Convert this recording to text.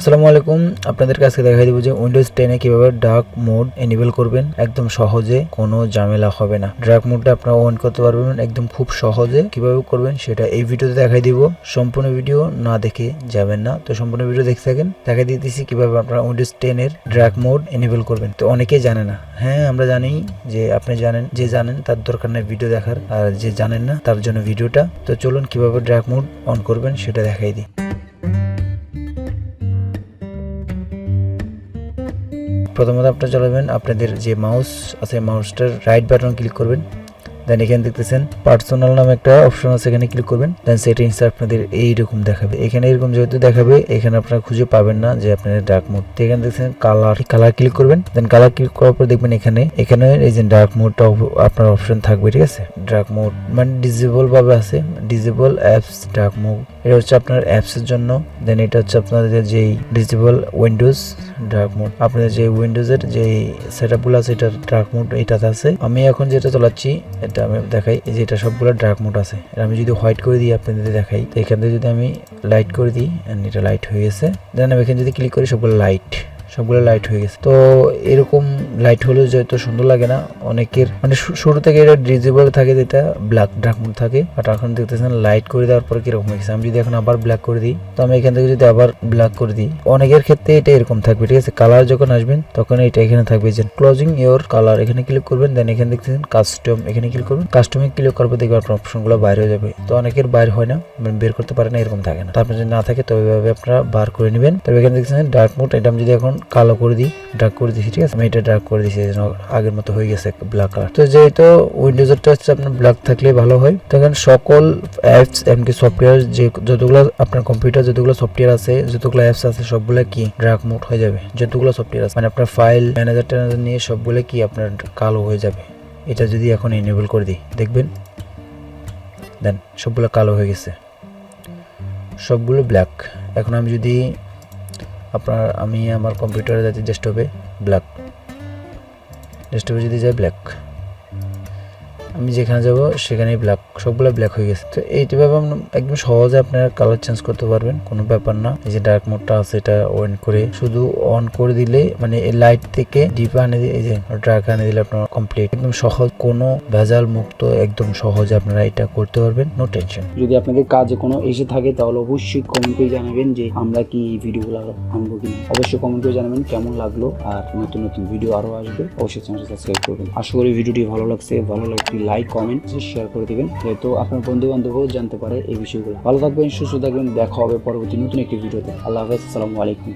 আসসালামু আলাইকুম, আপনাদের কাছে দেখাই দেব যে উইন্ডোজ 10 এ কিভাবে ডার্ক মোড এনেবল করবেন। একদম সহজে, কোনো ঝামেলা হবে না। ডার্ক মোডটা আপনারা অন করতে পারবেন একদম খুব সহজে। কিভাবে করবেন সেটা এই ভিডিওতে দেখাই দিব। সম্পূর্ণ ভিডিও না দেখে যাবেন না, তো সম্পূর্ণ ভিডিও দেখতে থাকেন। দেখাই দিতেছি কিভাবে আপনারা উইন্ডোজ 10 এর ডার্ক মোড এনেবল করবেন। তো অনেকেই জানে না। হ্যাঁ, আমরা জানি যে আপনি জানেন, যে জানেন তার দরকার নেই ভিডিও দেখার, আর যে জানেন না তার জন্য ভিডিওটা। তো চলুন কিভাবে ডার্ক মোড অন করবেন সেটা দেখাই দিই। প্রথমত আপনারা চলাবেন আপনাদের যে মাউস আছে, মাউসটার রাইট বাটন ক্লিক করবেন। দেন এখানে দেখতেছেন পার্সোনাল নামে একটা অপশন আছে, এখানে ক্লিক করবেন। দেন সেটিংস আপনাদের এইরকম দেখাবে। এখানে এরকম যেহেতু দেখাবে, এখানে আপনারা খুঁজে পাবেন না যে আপনাদের ডার্ক মোড। এখানে দেখছেন কালার ক্লিক করবেন। দেন কালার ক্লিক করার পর দেখবেন এখানে এই যে ডার্ক মোডটা আপনার অপশন থাকবে, ঠিক আছে। ডার্ক মোড মানে ডিজেবল ভাবে আছে, ডিজেবল অ্যাপস ডার্ক মোড। এটা হচ্ছে আপনার অ্যাপস এর জন্য। দেন এটা হচ্ছে আপনাদের যেই ডিজেবল উইন্ডোজ ডার্ক মোড, আপনাদের যে উইন্ডোজের যে সেটআপ গুলো আছে এটার ডার্ক মোড এটাতে আছে। আমি এখন যেটা চালাচ্ছি এটা আমি দেখাই, এই যে এটা সবগুলো ডার্ক মোড আছে। আমি যদি হোয়াইট করে দিই আপনাদের দেখাই, তো এখান থেকে যদি আমি লাইট করে দিই, এটা লাইট হয়ে গেছে। দেন আমি এখানে যদি ক্লিক করি সবগুলো লাইট হয়ে গেছে। তো এরকম লাইট হলে যেহেতু সুন্দর লাগে না অনেকের, মানে শুরু থেকে এটা ডিজেবল থাকে, যেটা ব্ল্যাক ডার্ক মোড থাকে। বাট এখন দেখতেছেন লাইট করে দেওয়ার পর কিরকম হয়ে গেছে। আমি যদি এখন আবার ব্ল্যাক করে দিই, তো আমি এখান থেকে যদি আবার ব্ল্যাক করে দিই, অনেকের ক্ষেত্রে এটা এরকম থাকবে, ঠিক আছে। কালার যখন আসবেন তখন এটা এখানে থাকবে যে ক্লোজিং ইওর কালার, এখানে ক্লিক করবেন। দেন এখানে দেখতেছেন কাস্টম, এখানে ক্লিক করবেন। কাস্টমে ক্লিক করবে, দেখবেন আপনার অপশনগুলো বাইরে হয়ে যাবে। তো অনেকের বাইর হয় না, বের করতে পারে না, এরকম থাকে না। তারপর যদি না থাকে তো এইভাবে আপনারা বার করে নেবেন। তবে এখানে দেখতেছেন ডার্ক মোড, এটা আমি যদি এখন কালো করে দিই, ডার্ক করে দিচ্ছি, ঠিক আছে। আমি এটা ডার্ক করে দিচ্ছি, আগের মতো হয়ে গেছে ব্ল্যাক কালার। তো যেহেতু উইন্ডোজেরটা হচ্ছে আপনার ব্ল্যাক থাকলে ভালো হয়, তখন সকল অ্যাপস এমনকি সফটওয়্যার যে যতগুলো আপনার কম্পিউটার যতগুলো সফটওয়্যার আছে, যতগুলো অ্যাপস আছে সবগুলো কি ডার্ক মোড হয়ে যাবে। যতগুলো সফটওয়্যার আছে মানে আপনার ফাইল ম্যানেজার নিয়ে সবগুলো কি আপনার কালো হয়ে যাবে। এটা যদি এখন এনেবল করে দিই, দেখবেন দেন সবগুলো কালো হয়ে গেছে, সবগুলো ব্ল্যাক। এখন আমি যদি আমি আমার কম্পিউটারে যাচ্ছি ডেস্কটপে, ডেস্কটপে যদি যাই ব্ল্যাক, আমি যেখানে যাব সেখানেই ব্ল্যাক, সবগুলো ব্ল্যাক হয়ে গেছে। তো এইভাবে একদম সহজে আপনারা কালার চেঞ্জ করতে পারবেন, কোনো ব্যাপার না। এই যে ডার্ক মোডটা আছে এটা অন করে, শুধু অন করে দিলে মানে এই লাইট থেকে ডিপ আনে দিয়ে, এই যে ডার্ক আনে দিলে আপনার কমপ্লিট একদম সহজ, কোনো ভেজাল মুক্ত, একদম সহজে আপনারা এটা করতে পারবেন, নো টেনশন। যদি আপনাদের কাজে কোনো এসে থাকে তাহলে অবশ্যই কমেন্ট করে জানাবেন যে আমরা কি এই ভিডিওগুলো আনবো কিনা। অবশ্যই কমেন্ট করে জানাবেন কেমন লাগলো, আর নতুন নতুন ভিডিও আরো আসবে। অবশ্যই চ্যানেলটা সাবস্ক্রাইব করবেন। আশা করি ভিডিওটি ভালো লাগছে, ভালো লাগলে লাইক কমেন্ট শেয়ার করে দিবেন, যেহেতু আপনার বন্ধু বান্ধবও জানতে পারে এই বিষয়গুলো। ভালো থাকবেন, সুস্থ থাকবেন, দেখা হবে পরবর্তী নতুন একটি ভিডিওতে। আল্লাহ হাফেজ, আসসালামু আলাইকুম।